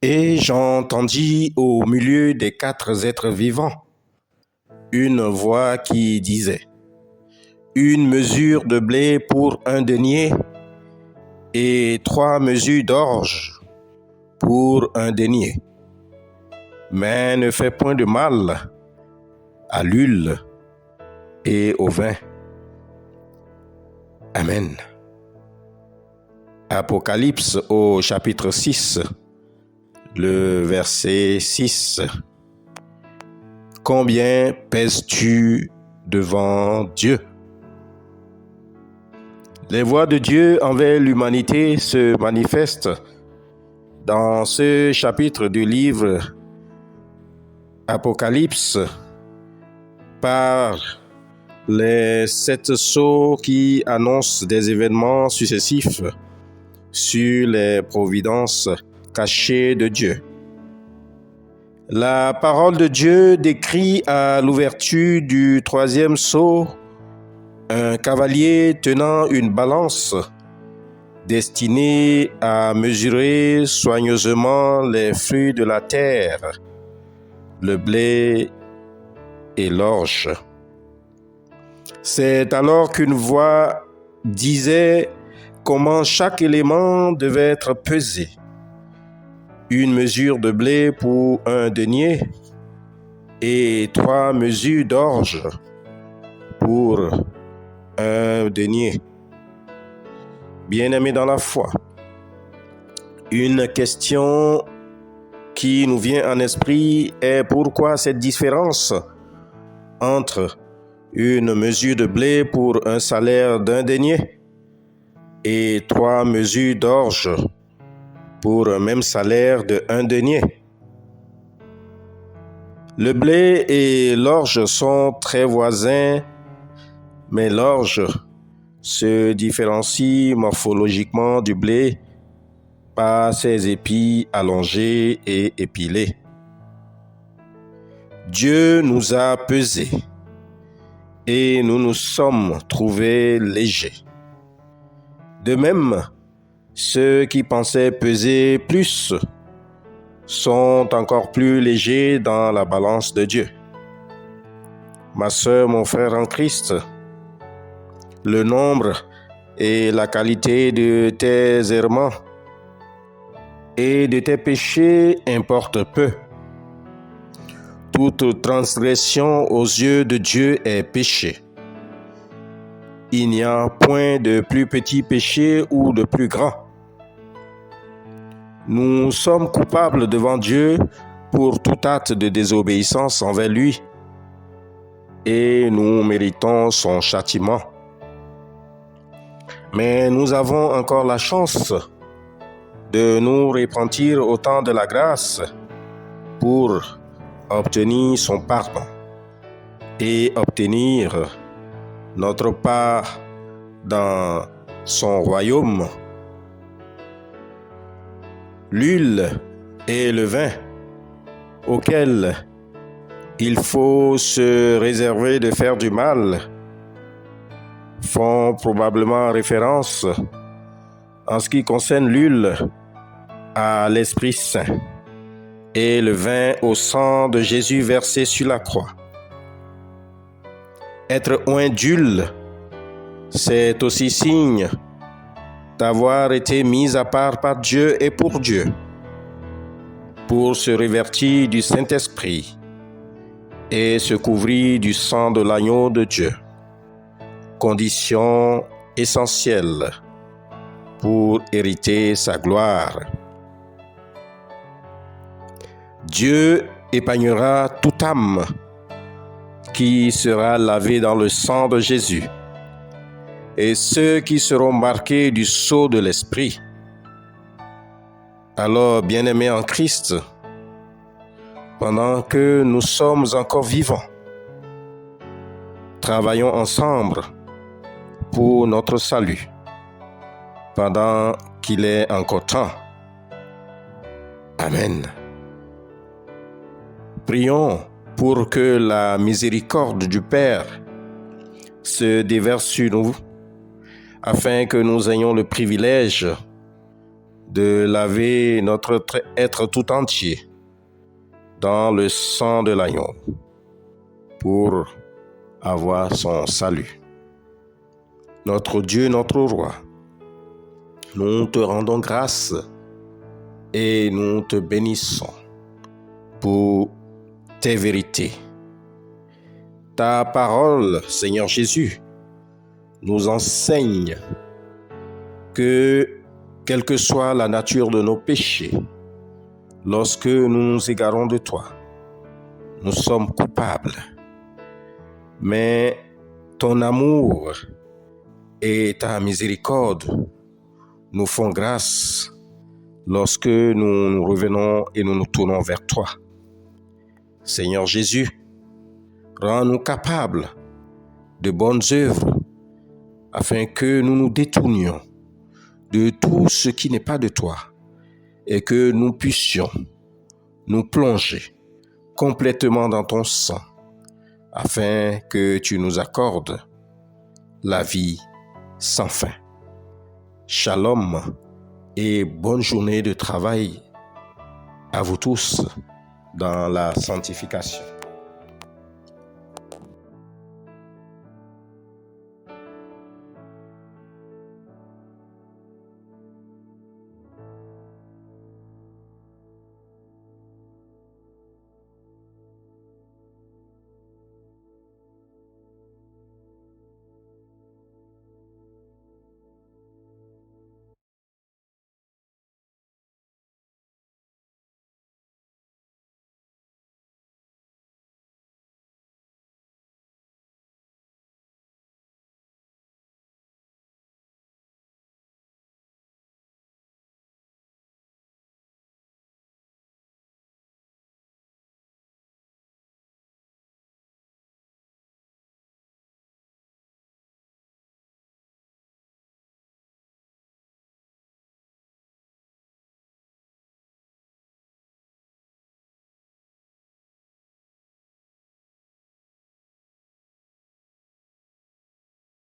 Et j'entendis au milieu des quatre êtres vivants une voix qui disait: une mesure de blé pour un denier et 3 mesures d'orge pour un denier. Mais ne fais point de mal à l'huile et au vin. Amen. Apocalypse au chapitre 6, le verset 6. Combien pèses-tu devant Dieu? Les voies de Dieu envers l'humanité se manifestent dans ce chapitre du livre Apocalypse par les 7 sceaux qui annoncent des événements successifs sur les providences cachées de Dieu. La parole de Dieu décrit à l'ouverture du 3e sceau un cavalier tenant une balance destinée à mesurer soigneusement les fruits de la terre, le blé et l'orge. C'est alors qu'une voix disait comment chaque élément devait être pesé. Une mesure de blé pour un denier et 3 mesures d'orge pour un denier. Bien-aimés dans la foi, une question qui nous vient en esprit est pourquoi cette différence entre une mesure de blé pour un salaire d'un denier et 3 mesures d'orge pour un même salaire de 1 denier. Le blé et l'orge sont très voisins, mais l'orge se différencie morphologiquement du blé par ses épis allongés et épilés. Dieu nous a pesés et nous nous sommes trouvés légers. De même, ceux qui pensaient peser plus sont encore plus légers dans la balance de Dieu. Ma sœur, mon frère en Christ, le nombre et la qualité de tes errements et de tes péchés importent peu. Toute transgression aux yeux de Dieu est péché. Il n'y a point de plus petit péché ou de plus grand. Nous sommes coupables devant Dieu pour tout acte de désobéissance envers lui et nous méritons son châtiment. Mais nous avons encore la chance de nous repentir au temps de la grâce pour obtenir son pardon et obtenir notre part dans son royaume. L'huile et le vin auquel il faut se réserver de faire du mal font probablement référence, en ce qui concerne l'huile, à l'Esprit Saint et le vin au sang de Jésus versé sur la croix. Être oint d'huile, c'est aussi signe d'avoir été mis à part par Dieu et pour Dieu, pour se revêtir du Saint-Esprit et se couvrir du sang de l'agneau de Dieu, condition essentielle pour hériter sa gloire. Dieu épargnera toute âme qui sera lavée dans le sang de Jésus, et ceux qui seront marqués du sceau de l'Esprit. Alors, bien-aimés en Christ, pendant que nous sommes encore vivants, travaillons ensemble pour notre salut, pendant qu'il est encore temps. Amen. Prions pour que la miséricorde du Père se déverse sur nous, afin que nous ayons le privilège de laver notre être tout entier dans le sang de l'agneau pour avoir son salut. Notre Dieu, notre roi, nous te rendons grâce et nous te bénissons pour tes vérités. Ta parole, Seigneur Jésus, nous enseigne que, quelle que soit la nature de nos péchés, lorsque nous nous égarons de toi, nous sommes coupables. Mais ton amour et ta miséricorde nous font grâce lorsque nous revenons et nous nous tournons vers toi. Seigneur Jésus, rends-nous capables de bonnes œuvres afin que nous nous détournions de tout ce qui n'est pas de toi et que nous puissions nous plonger complètement dans ton sang afin que tu nous accordes la vie sans fin. Shalom et bonne journée de travail à vous tous dans la sanctification.